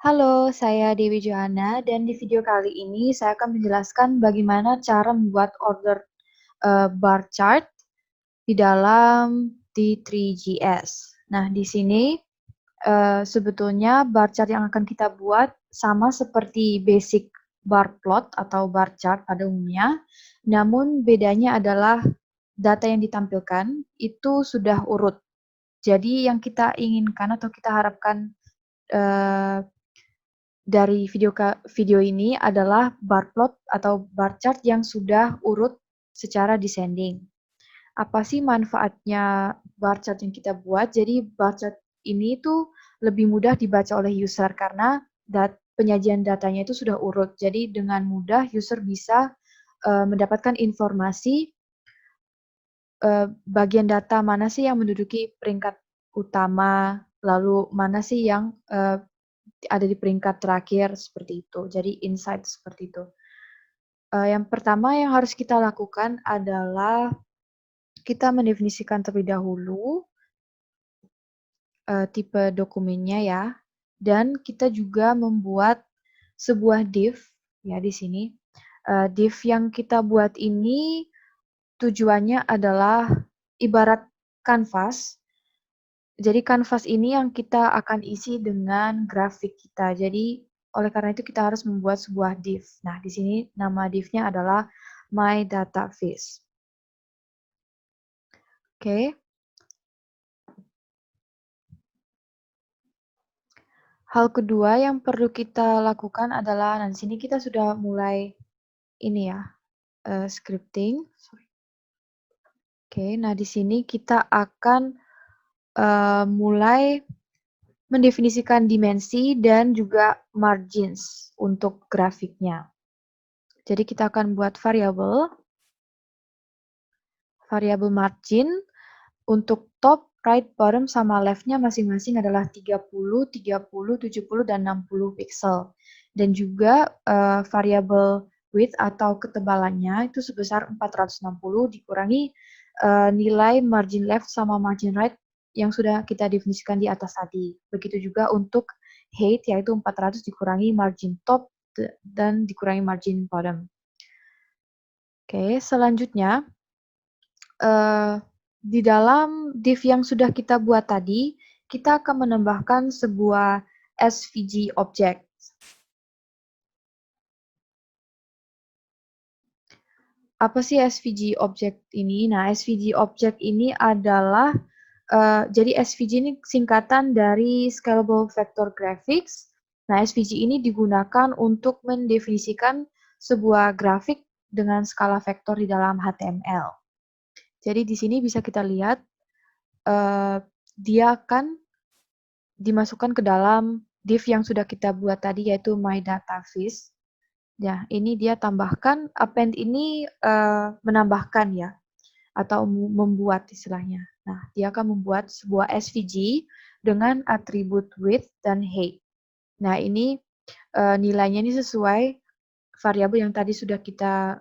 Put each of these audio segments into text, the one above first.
Halo, saya Dewi Johana dan di video kali ini saya akan menjelaskan bagaimana cara membuat order bar chart di dalam D3GS. Nah, di sini sebetulnya bar chart yang akan kita buat sama seperti basic bar plot atau bar chart pada umumnya, namun bedanya adalah data yang ditampilkan itu sudah urut. Jadi yang kita inginkan atau kita harapkan eh, dari video ini adalah bar plot atau bar chart yang sudah urut secara descending. Apa sih manfaatnya bar chart yang kita buat? Jadi bar chart ini tuh lebih mudah dibaca oleh user karena penyajian datanya itu sudah urut. Jadi dengan mudah user bisa mendapatkan informasi bagian data mana sih yang menduduki peringkat utama, lalu mana sih yang ada di peringkat terakhir seperti itu. Jadi insight seperti itu. Yang pertama yang harus kita lakukan adalah kita mendefinisikan terlebih dahulu tipe dokumennya ya, dan kita juga membuat sebuah div ya di sini. Div yang kita buat ini tujuannya adalah ibarat kanvas. Jadi kanvas ini yang kita akan isi dengan grafik kita. Jadi oleh karena itu kita harus membuat sebuah div. Nah, di sini nama divnya adalah my data viz. Oke. Hal kedua yang perlu kita lakukan adalah, nah di sini kita sudah mulai ini ya, scripting. Oke, nah di sini kita akan mulai mendefinisikan dimensi dan juga margins untuk grafiknya. Jadi kita akan buat variabel margin untuk top, right, bottom, sama left-nya masing-masing adalah 30, 30, 70, dan 60 pixel. Dan juga variabel width atau ketebalannya itu sebesar 460 dikurangi nilai margin left sama margin right yang sudah kita definisikan di atas tadi. Begitu juga untuk height, yaitu 400 dikurangi margin top dan dikurangi margin bottom. Oke, selanjutnya di dalam div yang sudah kita buat tadi, kita akan menambahkan sebuah SVG object. Apa sih SVG object ini? Nah, SVG object ini adalah jadi SVG ini singkatan dari Scalable Vector Graphics. Nah, SVG ini digunakan untuk mendefinisikan sebuah grafik dengan skala vektor di dalam HTML. Jadi di sini bisa kita lihat dia akan dimasukkan ke dalam div yang sudah kita buat tadi yaitu my data viz. Ya, ini dia tambahkan append ini menambahkan ya atau membuat istilahnya. Nah, dia akan membuat sebuah SVG dengan atribut width dan height. Nah, ini nilainya ini sesuai variabel yang tadi sudah kita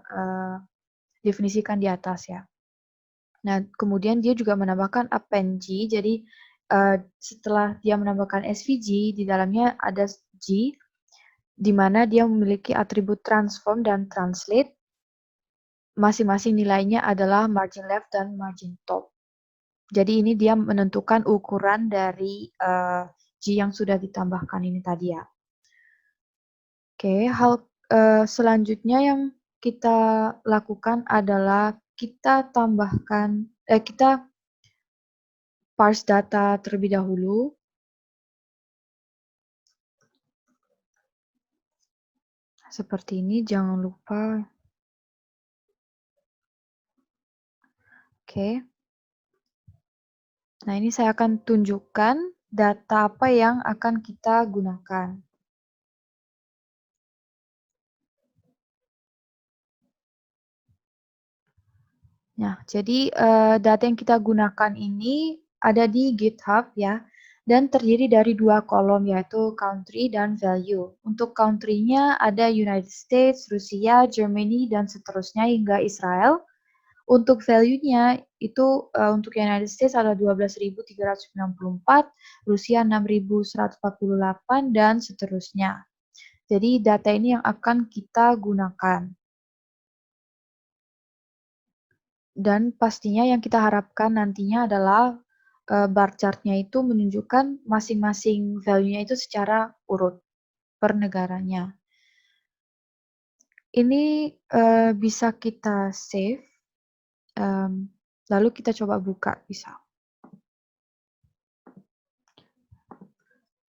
definisikan di atas ya. Nah, kemudian dia juga menambahkan append G, jadi setelah dia menambahkan SVG, di dalamnya ada G, di mana dia memiliki atribut transform dan translate. Masing-masing nilainya adalah margin left dan margin top. Jadi ini dia menentukan ukuran dari G yang sudah ditambahkan ini tadi ya. Oke, hal selanjutnya yang kita lakukan adalah kita parse data terlebih dahulu. Seperti ini, jangan lupa. Oke. Nah, ini saya akan tunjukkan data apa yang akan kita gunakan. Nah, jadi data yang kita gunakan ini ada di GitHub ya, dan terdiri dari dua kolom yaitu country dan value. Untuk country-nya ada United States, Rusia, Germany, dan seterusnya hingga Israel. Untuk value-nya itu untuk United States ada 12.394, Rusia 6.148 dan seterusnya. Jadi data ini yang akan kita gunakan. Dan pastinya yang kita harapkan nantinya adalah bar chart-nya itu menunjukkan masing-masing value-nya itu secara urut per negaranya. Ini bisa kita save, lalu kita coba buka bisa.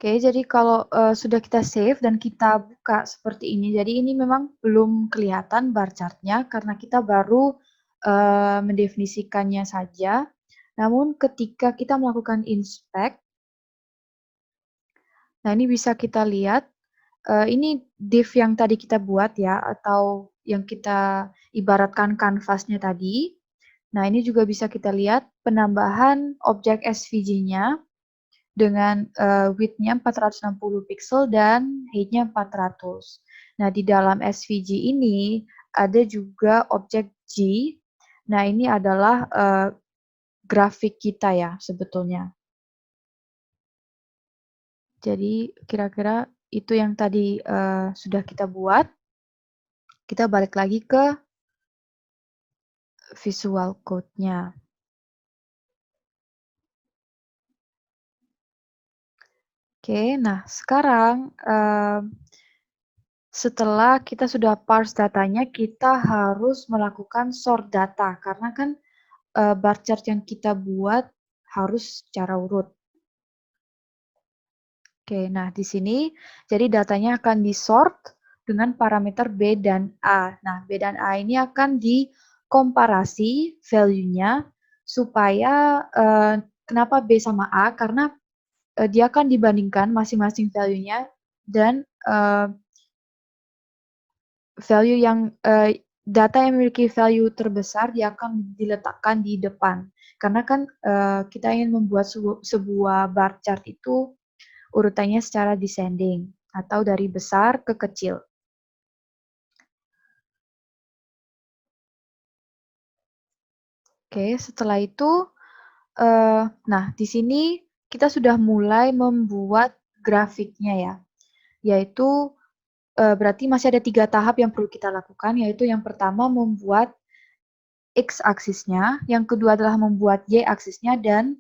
Oke, jadi kalau sudah kita save dan kita buka seperti ini, jadi ini memang belum kelihatan bar chart-nya karena kita baru mendefinisikannya saja. Namun ketika kita melakukan inspect, nah ini bisa kita lihat, ini div yang tadi kita buat ya, atau yang kita ibaratkan kanvasnya tadi. Nah ini juga bisa kita lihat penambahan objek SVG-nya dengan width-nya 460 pixel dan height-nya 400. Nah di dalam SVG ini ada juga objek G. Nah ini adalah grafik kita ya sebetulnya. Jadi kira-kira itu yang tadi sudah kita buat. Kita balik lagi ke visual code-nya. Oke, nah sekarang setelah kita sudah parse datanya, kita harus melakukan sort data karena kan bar chart yang kita buat harus secara urut. Oke, nah di sini jadi datanya akan di-sort dengan parameter B dan A. Nah, B dan A ini akan dikomparasi value-nya supaya kenapa B sama A? Karena dia akan dibandingkan masing-masing value-nya dan value yang data yang memiliki value terbesar dia akan diletakkan di depan. Karena kan kita ingin membuat sebuah bar chart itu urutannya secara descending atau dari besar ke kecil. Oke, setelah itu, nah di sini kita sudah mulai membuat grafiknya ya, yaitu berarti masih ada 3 tahap yang perlu kita lakukan, yaitu yang pertama membuat X-aksisnya, yang kedua adalah membuat Y-aksisnya, dan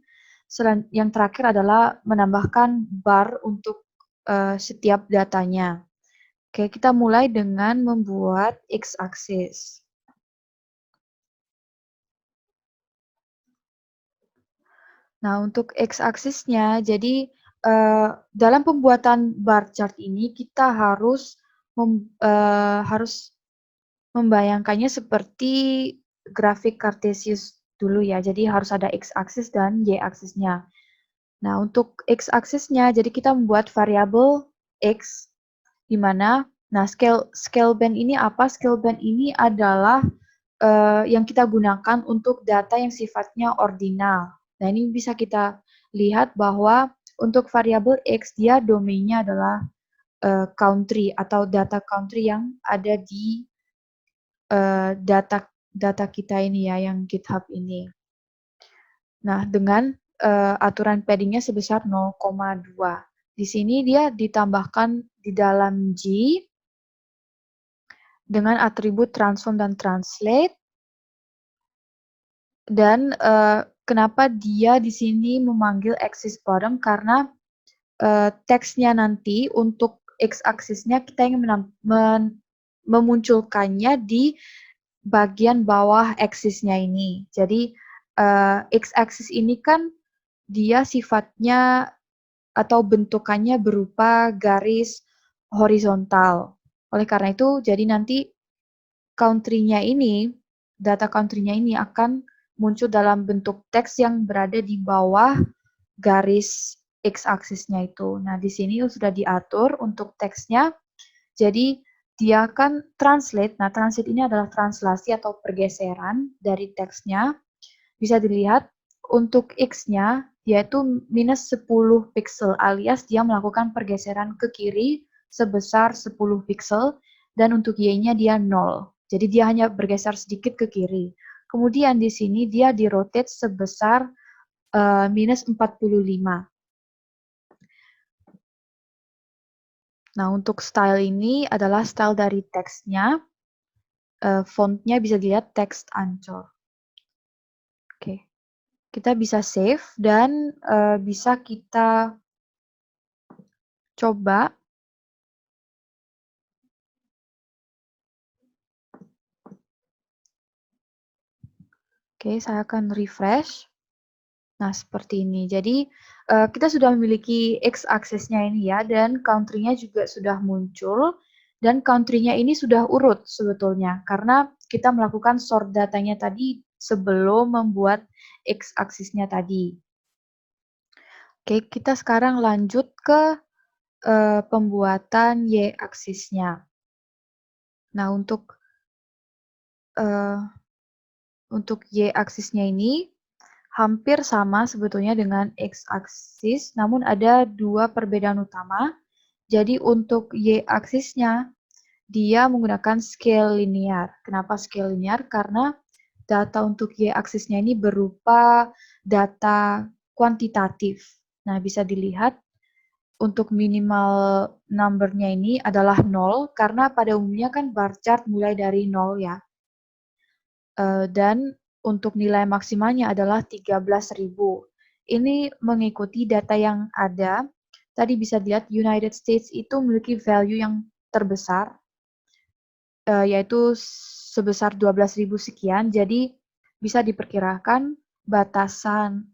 yang terakhir adalah menambahkan bar untuk setiap datanya. Oke, kita mulai dengan membuat X-aksis. Nah, untuk X-aksisnya, jadi dalam pembuatan bar chart ini kita harus membayangkannya seperti grafik Cartesius dulu ya. Jadi harus ada X-aksis dan Y-aksisnya. Nah, untuk X-aksisnya, jadi kita membuat variabel X, di mana, nah scale band ini apa? Scale band ini adalah yang kita gunakan untuk data yang sifatnya ordinal. Nah, ini bisa kita lihat bahwa untuk variabel X, dia domainnya adalah country atau data country yang ada di data kita ini ya, yang GitHub ini. Nah, dengan aturan paddingnya sebesar 0,2. Di sini dia ditambahkan di dalam G dengan atribut transform dan translate. Dan kenapa dia di sini memanggil axis bottom? Karena teksnya nanti untuk x-aksisnya kita ingin memunculkannya di bagian bawah aksisnya ini. Jadi x-aksis ini kan dia sifatnya atau bentukannya berupa garis horizontal. Oleh karena itu, jadi nanti country-nya ini, data country-nya ini akan muncul dalam bentuk teks yang berada di bawah garis x-aksisnya itu. Nah, di sini sudah diatur untuk teksnya. Jadi, dia akan translate. Nah, translate ini adalah translasi atau pergeseran dari teksnya. Bisa dilihat untuk x-nya, yaitu minus 10 pixel, alias dia melakukan pergeseran ke kiri sebesar 10 pixel, dan untuk y-nya dia 0. Jadi dia hanya bergeser sedikit ke kiri. Kemudian di sini dia di-rotate sebesar minus 45. Nah, untuk style ini adalah style dari teksnya. Fontnya bisa dilihat teks Ancol. Oke, kita bisa save dan bisa kita coba. Oke, saya akan refresh. Nah, seperti ini. Jadi, kita sudah memiliki x-axis-nya ini ya, dan country-nya juga sudah muncul, dan country-nya ini sudah urut sebetulnya, karena kita melakukan sort datanya tadi sebelum membuat x-axis-nya tadi. Oke, kita sekarang lanjut ke pembuatan y-axis-nya. Nah, untuk y-axis-nya ini hampir sama sebetulnya dengan x-axis, namun ada dua perbedaan utama. Jadi untuk y-axisnya, dia menggunakan scale linear. Kenapa scale linear? Karena data untuk y-axisnya ini berupa data kuantitatif. Nah, bisa dilihat untuk minimal number-nya ini adalah 0, karena pada umumnya kan bar chart mulai dari 0 ya. Dan untuk nilai maksimalnya adalah 13.000. Ini mengikuti data yang ada. Tadi bisa dilihat United States itu memiliki value yang terbesar, yaitu sebesar 12.000 sekian. Jadi bisa diperkirakan batasan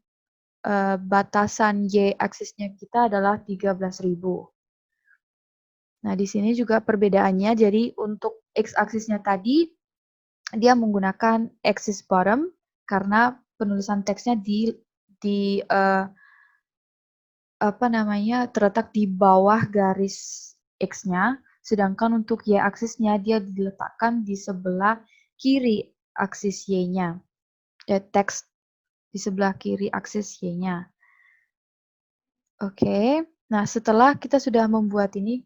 y-axisnya kita adalah 13.000. Nah, di sini juga perbedaannya. Jadi untuk x-axisnya tadi dia menggunakan axis bottom karena penulisan teksnya di terletak di bawah garis X-nya, sedangkan untuk Y-aksisnya dia diletakkan di sebelah kiri aksis Y-nya. Teks di sebelah kiri aksis Y-nya. Oke, nah setelah kita sudah membuat ini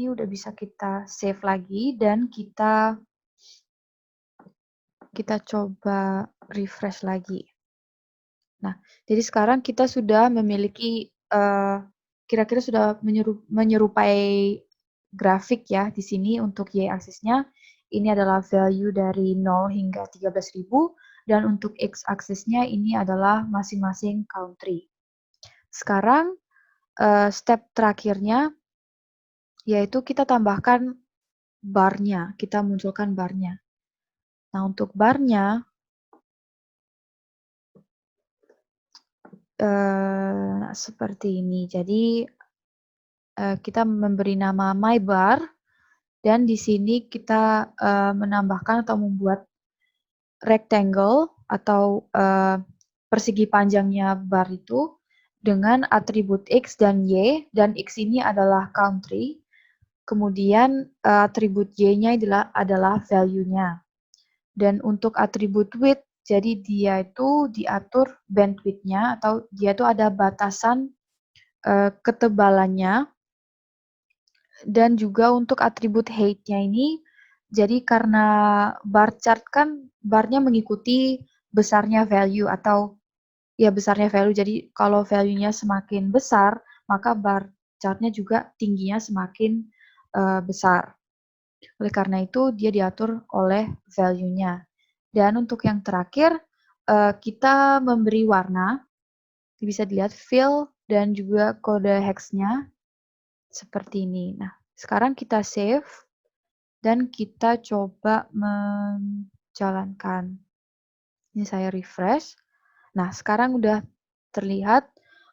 udah bisa kita save lagi dan kita coba refresh lagi. Nah, jadi sekarang kita sudah memiliki kira-kira sudah menyerupai grafik ya di sini untuk y-aksisnya. Ini adalah value dari 0 hingga 13.000 dan untuk x-aksisnya ini adalah masing-masing country. Sekarang step terakhirnya yaitu kita tambahkan barnya, kita munculkan barnya. Nah, untuk barnya seperti ini. Jadi kita memberi nama mybar dan di sini kita menambahkan atau membuat rectangle atau persegi panjangnya bar itu dengan atribut X dan Y, dan X ini adalah country, kemudian atribut Y-nya adalah value-nya. Dan untuk atribut width, jadi dia itu diatur bandwidth-nya atau dia itu ada batasan ketebalannya. Dan juga untuk atribut height-nya ini, jadi karena bar chart kan barnya mengikuti besarnya value atau ya besarnya value. Jadi kalau value-nya semakin besar, maka bar chart-nya juga tingginya semakin besar. Oleh karena itu dia diatur oleh value-nya. Dan untuk yang terakhir, kita memberi warna, bisa dilihat fill dan juga kode hex-nya seperti ini. Nah, sekarang kita save dan kita coba menjalankan. Ini saya refresh. Nah, sekarang udah terlihat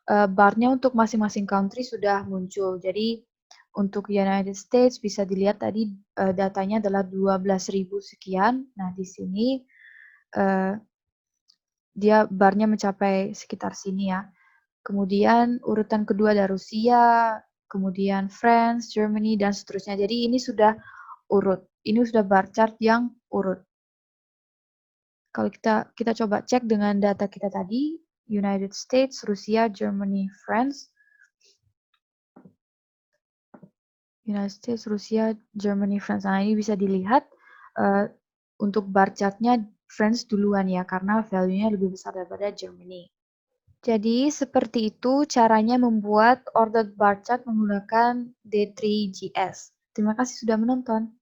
barnya untuk masing-masing country sudah muncul. Jadi untuk United States bisa dilihat tadi datanya adalah 12.000 sekian. Nah, di sini dia barnya mencapai sekitar sini ya. Kemudian urutan kedua ada Rusia, kemudian France, Germany, dan seterusnya. Jadi ini sudah urut. Ini sudah bar chart yang urut. Kalau kita coba cek dengan data kita tadi, United States, Rusia, Germany, France. United States, Rusia, Germany, France. Nah, ini bisa dilihat untuk bar chart-nya France duluan ya, karena value-nya lebih besar daripada Germany. Jadi seperti itu caranya membuat ordered bar chart menggunakan D3GS. Terima kasih sudah menonton.